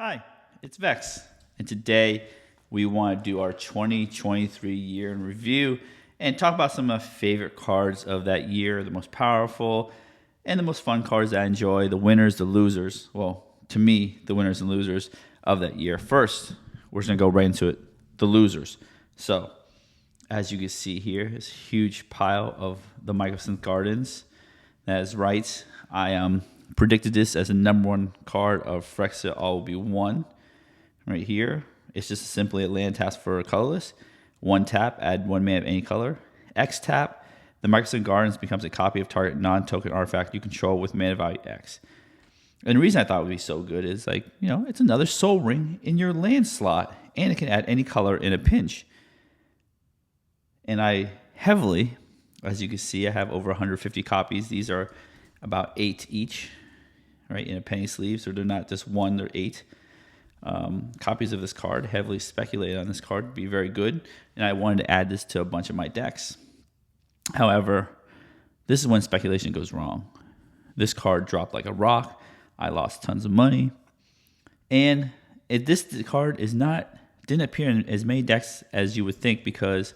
Hi, it's Vex, and today we want to do our 2023 year in review and talk about some of my favorite cards of that year, the most powerful and the most fun cards that I enjoy, the winners, the losers. Well, to me, the winners and losers of that year. First, we're just going to go right into it, the losers. So, as you can see here, this huge pile of the Microsynth Gardens. That is right. I predicted this as the number one card of Fxia All Will Be One. Right here. It's just simply a land task for a colorless. One tap, add one mana of any color. X tap, the Microsynth Gardens becomes a copy of target non-token artifact you control with mana value X. And the reason I thought it would be so good is it's another Soul Ring in your land slot, and it can add any color in a pinch. And I heavily, as you can see, I have over 150 copies. These are about 8 each, right, in a penny sleeve. So they're not just one, they're 8 copies of this card. Heavily speculated on this card to be very good. And I wanted to add this to a bunch of my decks. However, this is when speculation goes wrong. This card dropped like a rock. I lost tons of money. And this card didn't appear in as many decks as you would think, because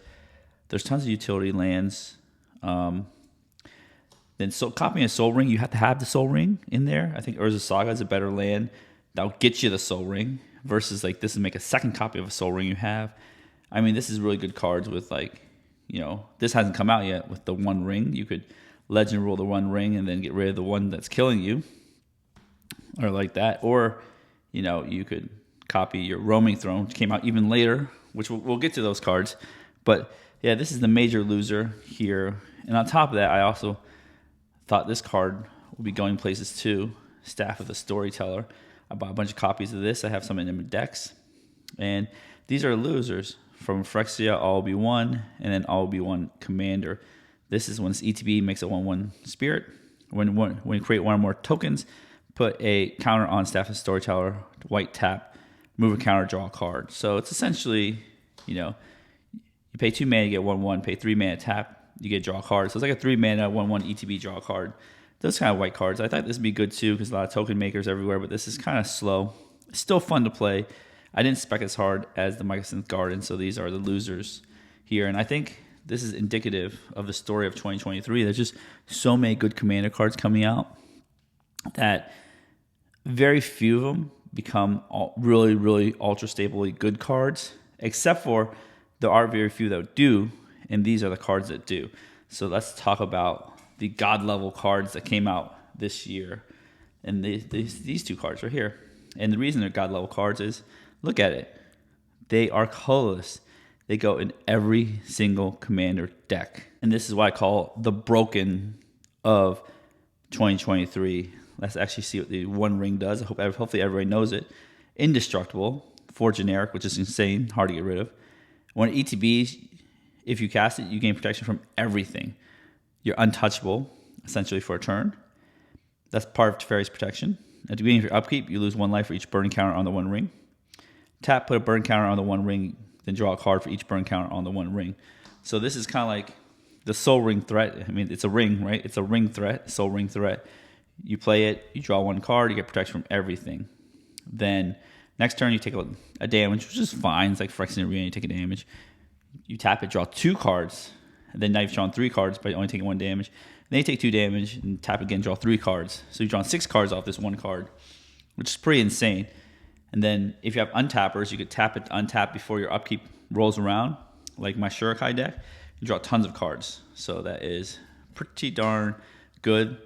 there's tons of utility lands. Then copying a Soul Ring, you have to have the Soul Ring in there. I think Urza Saga is a better land that'll get you the Soul Ring versus this is make a second copy of a Soul Ring you have. I mean, this is really good cards with this hasn't come out yet with the One Ring. You could Legend Rule the One Ring and then get rid of the one that's killing you, or like that. Or you could copy your Roaming Throne, which came out even later, which we'll get to those cards. But yeah, this is the major loser here. And on top of that, I also thought this card would be going places too. Staff of the Storyteller. I bought a bunch of copies of this. I have some in my decks. And these are losers from Fxia All Will Be One, and then All Will Be One Commander. This is when this ETB makes a 1/1 spirit. When you create one or more tokens, put a counter on Staff of the Storyteller, white tap, move a counter, draw a card. So it's essentially, you pay 2 mana, you get 1/1, pay 3 mana, tap, you get draw a card. So it's like a 3 mana, 1/1 ETB, draw a card. Those kind of white cards. I thought this would be good too, because a lot of token makers everywhere, but this is kind of slow. It's still fun to play. I didn't spec as hard as the Microsynth Garden, so these are the losers here. And I think this is indicative of the story of 2023. There's just so many good commander cards coming out that very few of them become really, really ultra stably good cards, except for there are very few that do, and these are the cards that do. So let's talk about the god level cards that came out this year. And these two cards right here. And the reason they're god level cards is, look at it. They are colorless. They go in every single commander deck. And this is what I call the broken of 2023. Let's actually see what the One Ring does. Hopefully everybody knows it. Indestructible, 4 generic, which is insane, hard to get rid of. When ETBs, if you cast it, you gain protection from everything. You're untouchable, essentially, for a turn. That's part of Teferi's protection. At the beginning of your upkeep, you lose 1 life for each burn counter on the One Ring. Tap, put a burn counter on the One Ring, then draw a card for each burn counter on the One Ring. So this is kind of like the Soul Ring threat. I mean, it's a ring, right? It's a ring threat, Soul Ring threat. You play it, you draw 1 card, you get protection from everything. Then next turn, you take a damage, which is fine. It's like Phyrexian Arena, you take a damage. You tap it, draw 2 cards. And then now you've drawn 3 cards, but only taking 1 damage. And then you take 2 damage and tap again, draw 3 cards. So you've drawn 6 cards off this 1 card, which is pretty insane. And then if you have untappers, you could tap it to untap before your upkeep rolls around, like my Shurikai deck. You draw tons of cards. So that is pretty darn good.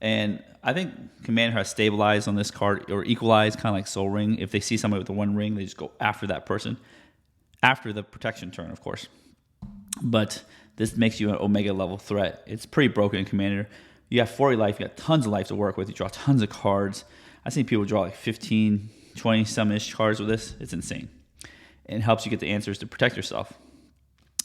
And I think Commander has stabilized on this card, or equalized, kind of like Soul Ring. If they see somebody with the One Ring, they just go after that person. After the protection turn, of course. But this makes you an Omega level threat. It's pretty broken in Commander. You have 40 life. You got tons of life to work with. You draw tons of cards. I've seen people draw like 15, 20 some-ish cards with this. It's insane. And it helps you get the answers to protect yourself.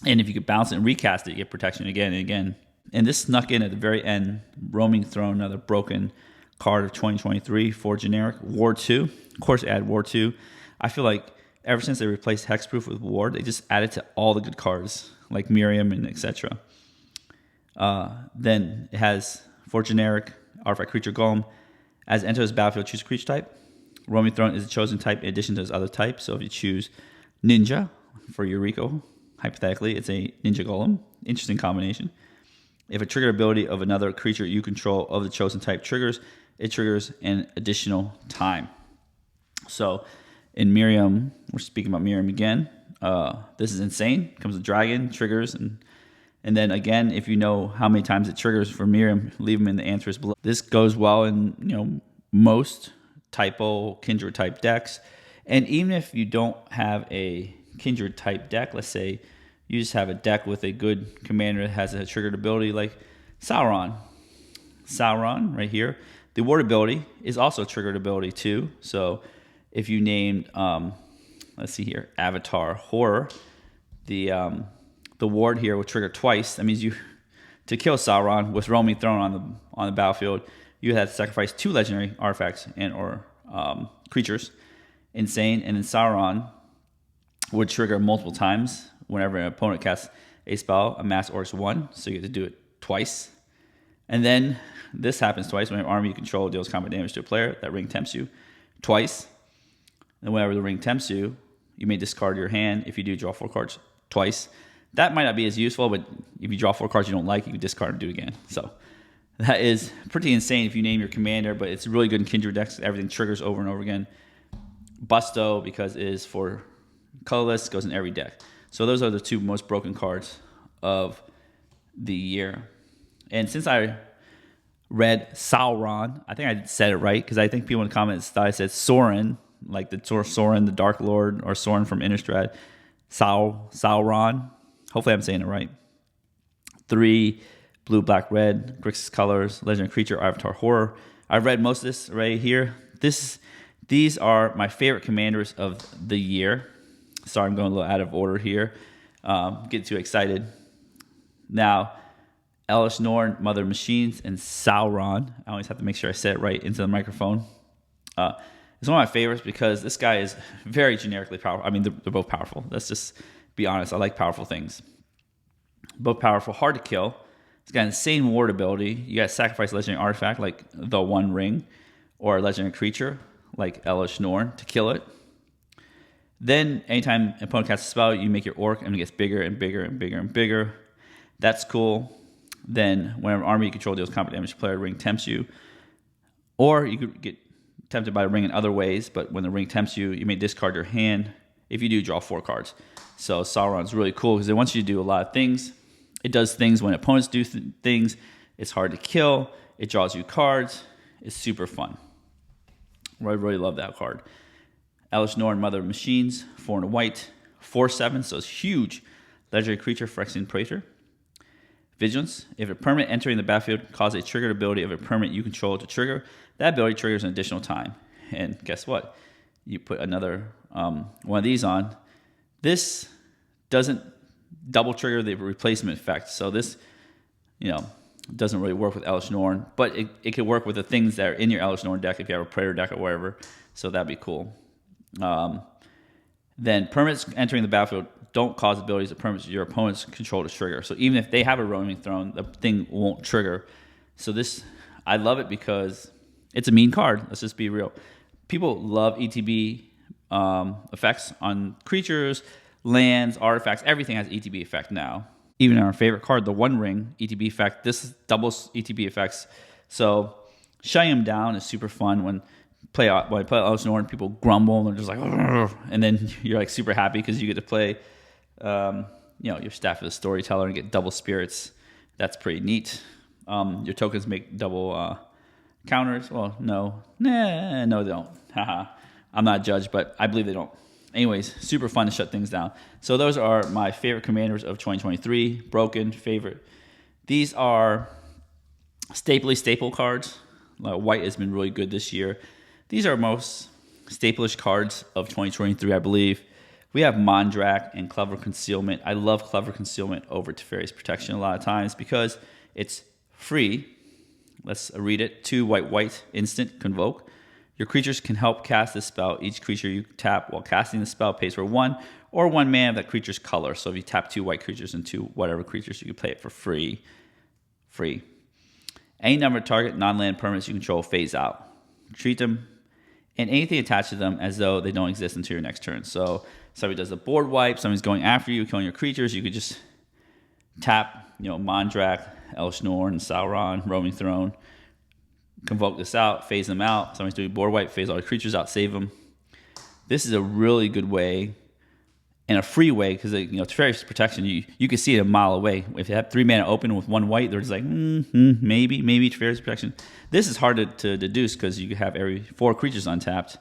And if you could bounce it and recast it, you get protection again and again. And this snuck in at the very end. Roaming Throne, another broken card of 2023 for generic. Ward 2. Of course, add Ward 2. I feel like ever since they replaced Hexproof with Ward, they just added to all the good cards, like Miriam and etc. Then it has, for generic, Artifact Creature Golem. As it enters the battlefield, choose a creature type. Roaming Throne is a chosen type in addition to his other type. So if you choose Ninja for your Rico, hypothetically, it's a Ninja Golem. Interesting combination. If a trigger ability of another creature you control of the chosen type triggers, it triggers an additional time. So in Miriam, we're speaking about Miriam again. This is insane. Comes with dragon, triggers, and then again, if you know how many times it triggers for Miriam, leave them in the answers below. This goes well in most typo kindred type decks. And even if you don't have a kindred type deck, let's say you just have a deck with a good commander that has a triggered ability like Sauron. Sauron right here. The ward ability is also a triggered ability too. So if you named, let's see here, Avatar Horror, the ward here will trigger twice. That means to kill Sauron with Roaming Throne on the battlefield, you have to sacrifice 2 legendary artifacts or creatures. Insane. And then Sauron would trigger multiple times whenever an opponent casts a spell, Amass Orcs 1, so you get to do it twice. And then this happens twice when an army you control deals combat damage to a player. That ring tempts you twice. And whenever the ring tempts you, you may discard your hand. If you do, draw 4 cards twice. That might not be as useful, but if you draw 4 cards you don't like, you can discard and do it again. So that is pretty insane if you name your commander, but it's really good in Kindred decks. Everything triggers over and over again. Busto, because it is for colorless, goes in every deck. So those are the 2 most broken cards of the year. And since I read Sauron, I think I said it right, because I think people in the comments thought I said Sauron, like the Sauron, the Dark Lord, or Sauron from Innistrad. Sauron. Hopefully I'm saying it right. 3 blue, black, red, Grixis colors, legendary creature, Avatar Horror. I've read most of this right here. These are my favorite commanders of the year. Sorry, I'm going a little out of order here. Getting too excited. Now, Elishnor, Mother of Machines, and Sauron. I always have to make sure I say it right into the microphone. It's one of my favorites because this guy is very generically powerful. I mean, they're both powerful. Let's just be honest. I like powerful things. Both powerful, hard to kill. It's got insane ward ability. You got to sacrifice a legendary artifact like the One Ring, or a legendary creature like Elishnor to kill it. Then, anytime an opponent casts a spell, you make your orc, and it gets bigger and bigger and bigger and bigger. That's cool. Then, whenever an army you control deals combat damage to player, ring tempts you. Or you could get tempted by the ring in other ways, but when the ring tempts you, you may discard your hand. If you do, draw 4 cards. So Sauron's really cool because it wants you to do a lot of things. It does things when opponents do things. It's hard to kill. It draws you cards. It's super fun. I really love that card. Elishnor and Mother of Machines, 4 and a white, 4/7, so it's huge. Legendary creature, Phyrexian Praetor. Vigilance. If a permanent entering the battlefield causes a triggered ability of a permanent you control to trigger, that ability triggers an additional time. And guess what? You put another one of these on. This doesn't double trigger the replacement effect. So this, doesn't really work with Elishnor, but it could work with the things that are in your Elishnor deck if you have a Praetor deck or whatever. So that'd be cool. Then permanents entering the battlefield don't cause abilities of permanents your opponents control to trigger. So even if they have a Roaming Throne, the thing won't trigger. So this, I love it because it's a mean card. Let's just be real. People love ETB effects on creatures, lands, artifacts. Everything has ETB effect now. Even our favorite card, the One Ring ETB effect, this doubles ETB effects. So shutting them down is super fun when I play Elishnor and people grumble and they're just like, "Argh," and then you're like super happy because you get to play, your Staff of the Storyteller and get double spirits. That's pretty neat. Your tokens make double counters. Well, no, they don't. Haha. I'm not a judge, but I believe they don't. Anyways, super fun to shut things down. So those are my favorite commanders of 2023. Broken, favorite. These are staple cards. White has been really good this year. These are most staple-ish cards of 2023, I believe. We have Mondrak and Clever Concealment. I love Clever Concealment over Teferi's Protection a lot of times because it's free. Let's read it. 2 white, instant, convoke. Your creatures can help cast this spell. Each creature you tap while casting the spell pays for 1 or 1 mana of that creature's color. So if you tap 2 white creatures and 2 whatever creatures, you can play it for free. Any number of target non-land permanents you control phase out. Treat them and anything attached to them as though they don't exist until your next turn. So somebody does a board wipe, somebody's going after you, killing your creatures, you could just tap, Mondrak, Elishnor, and Sauron, Roaming Throne, convoke this out, phase them out. Somebody's doing board wipe, phase all the creatures out, save them. This is a really good way and a free way because Teferi's Protection, you can see it a mile away. If you have 3 mana open with 1 white, they're just like, maybe Teferi's Protection. This is hard to deduce because you have every 4 creatures untapped.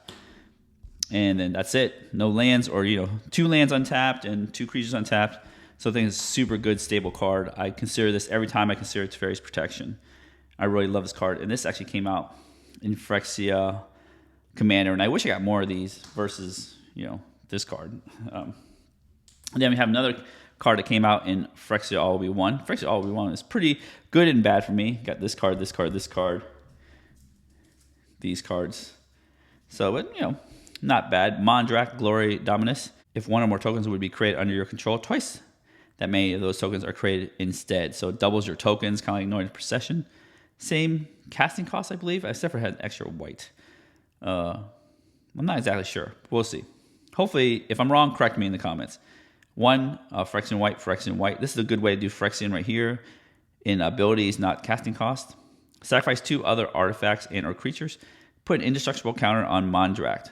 And then that's it. No lands, or 2 lands untapped and 2 creatures untapped. So I think it's a super good, stable card. I consider this every time I consider Teferi's Protection. I really love this card. And this actually came out in Fxia Commander. And I wish I got more of these versus, this card. And then we have another card that came out in Fxia All We One. Fxia All We One is pretty good and bad for me. Got this card, this card, this card, these cards. So, but, not bad. Mondrak, Glory, Dominus. If 1 or more tokens would be created under your control, twice that many of those tokens are created instead. So it doubles your tokens, kind of like Anointed Procession. Same casting cost, I believe, except for it had extra white. I'm not exactly sure. We'll see. Hopefully, if I'm wrong, correct me in the comments. 1, Phyrexian White, Phyrexian White. This is a good way to do Phyrexian right here in abilities, not casting cost. Sacrifice 2 other artifacts and or creatures. Put an indestructible counter on Mondrak.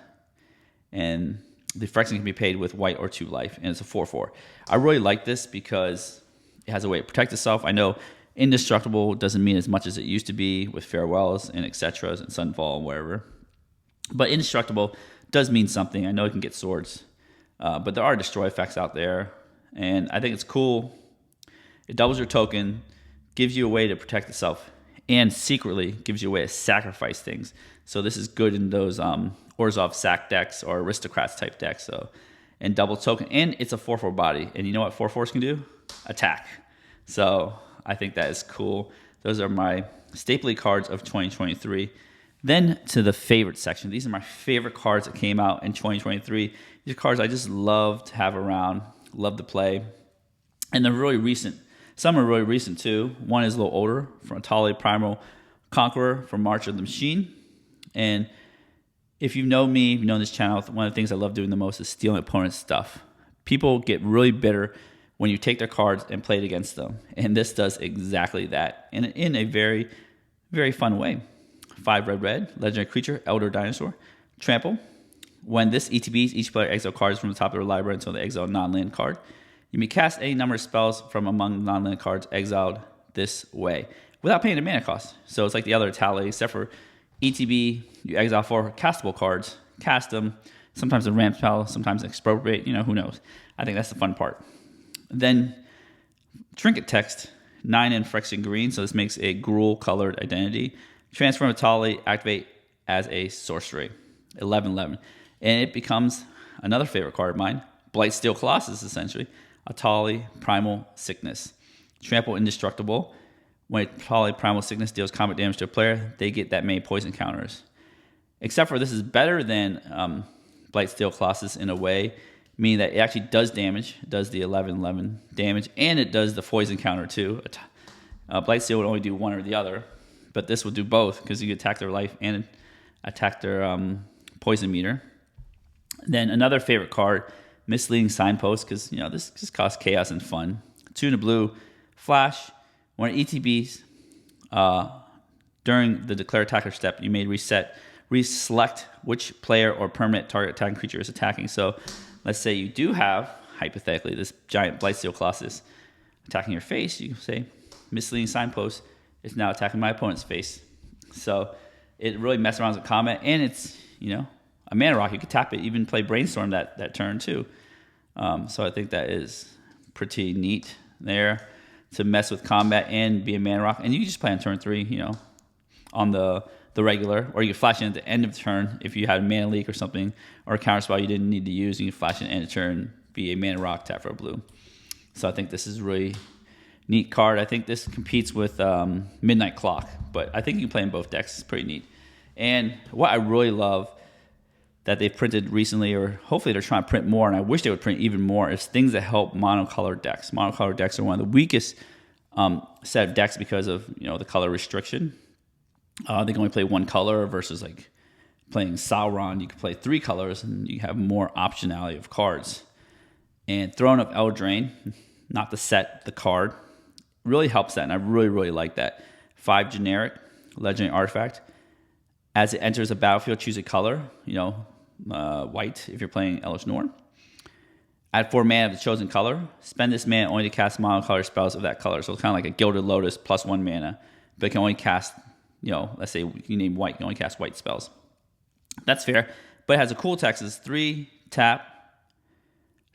And the Phyrexian can be paid with white or 2 life, and it's a 4/4. I really like this because it has a way to protect itself. I know indestructible doesn't mean as much as it used to be with Farewells and etc. and Sunfall and wherever. But indestructible does mean something. I know it can get swords. But there are destroy effects out there, and I think it's cool. It doubles your token, gives you a way to protect itself, and secretly gives you a way to sacrifice things. So this is good in those Orzhov sack decks or Aristocrats type decks. So, and double token, and it's a 4/4 body. And you know what 4/4s can do? Attack. So I think that is cool. Those are my staple cards of 2023. Then to the favorite section. These are my favorite cards that came out in 2023. These are cards I just love to have around, love to play. And they're really recent. Some are really recent too. One is a little older, from Atali Primal Conqueror from March of the Machine. And if you know me, you know this channel, one of the things I love doing the most is stealing opponents' stuff. People get really bitter when you take their cards and play it against them. And this does exactly that in a very, very fun way. 5 red, legendary creature, Elder Dinosaur, trample. When this ETBs, each player exiles cards from the top of their library until they exile a non-land card. You may cast any number of spells from among the non-land cards exiled this way without paying a mana cost. So it's like the other tally, except for ETB, you exile 4 castable cards, cast them, sometimes a ramp spell, sometimes expropriate, who knows. I think that's the fun part. Then Trinket Text, 9 in Phyrexian green, so this makes a Gruul-colored identity. Transform Atali, activate as a sorcery. 11/11. And it becomes another favorite card of mine. Blightsteel Colossus, essentially. Atali, Primal Sickness. Trample Indestructible. When Atali Primal Sickness deals combat damage to a player, they get that many poison counters. Except for this is better than Blightsteel Colossus in a way, meaning that it actually does damage. It does the 11/11 damage, and it does the poison counter too. Blightsteel would only do one or the other. But this will do both because you can attack their life and attack their poison meter. Then another favorite card, Misleading Signpost, because this just costs chaos and fun. 2 in a blue, flash. When it ETBs during the declare attacker step, you may reselect which player or permanent target attacking creature is attacking. So let's say you do have, hypothetically, this giant Blightsteel Colossus attacking your face. You can say Misleading Signpost. It's now attacking my opponent's face. So it really messes around with combat. And it's, a mana rock. You could tap it, even play Brainstorm that turn too. So I think that is pretty neat there to mess with combat and be a mana rock. And you can just play on turn 3, on the regular. Or you can flash in at the end of the turn if you had a mana leak or something. Or a counter spell you didn't need to use. You can flash in at the end of turn, be a mana rock, tap for a blue. So I think this is really neat card. I think this competes with Midnight Clock, but I think you can play in both decks. It's pretty neat. And what I really love that they've printed recently, or hopefully they're trying to print more, and I wish they would print even more, is things that help monocolor decks. Monocolor decks are one of the weakest set of decks because of the color restriction. They can only play one color versus like playing Sauron, you can play 3 colors and you have more optionality of cards. And Throne of Eldraine, not the set, the card, really helps that, and I really, really like that. 5 generic, legendary artifact. As it enters a battlefield, choose a color, white if you're playing Elishnor. Add 4 mana of the chosen color. Spend this mana only to cast monocolor spells of that color. So it's kind of like a Gilded Lotus plus 1 mana, but it can only cast, let's say you name white, you can only cast white spells. That's fair, but it has a cool text. It's 3 tap,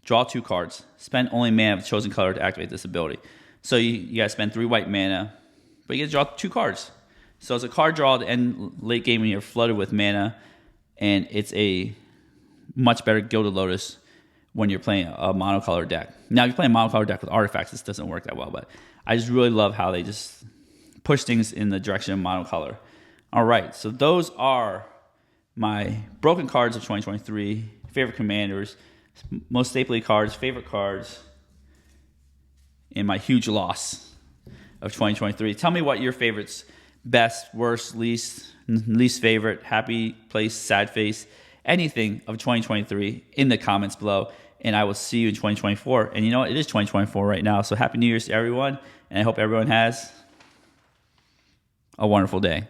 draw 2 cards. Spend only mana of the chosen color to activate this ability. So you got to spend 3 white mana, but you get to draw 2 cards. So it's a card draw at the end late game when you're flooded with mana, and it's a much better Gilded Lotus when you're playing a monocolor deck. Now, if you're playing a monocolor deck with artifacts, this doesn't work that well, but I just really love how they just push things in the direction of monocolor. All right, so those are my broken cards of 2023, favorite commanders, most stapley cards, favorite cards, and my huge loss of 2023. Tell me what your favorites, best, worst, least favorite, happy place, sad face, anything of 2023 in the comments below. And I will see you in 2024. And you know what? It is 2024 right now. So happy New Year's to everyone. And I hope everyone has a wonderful day.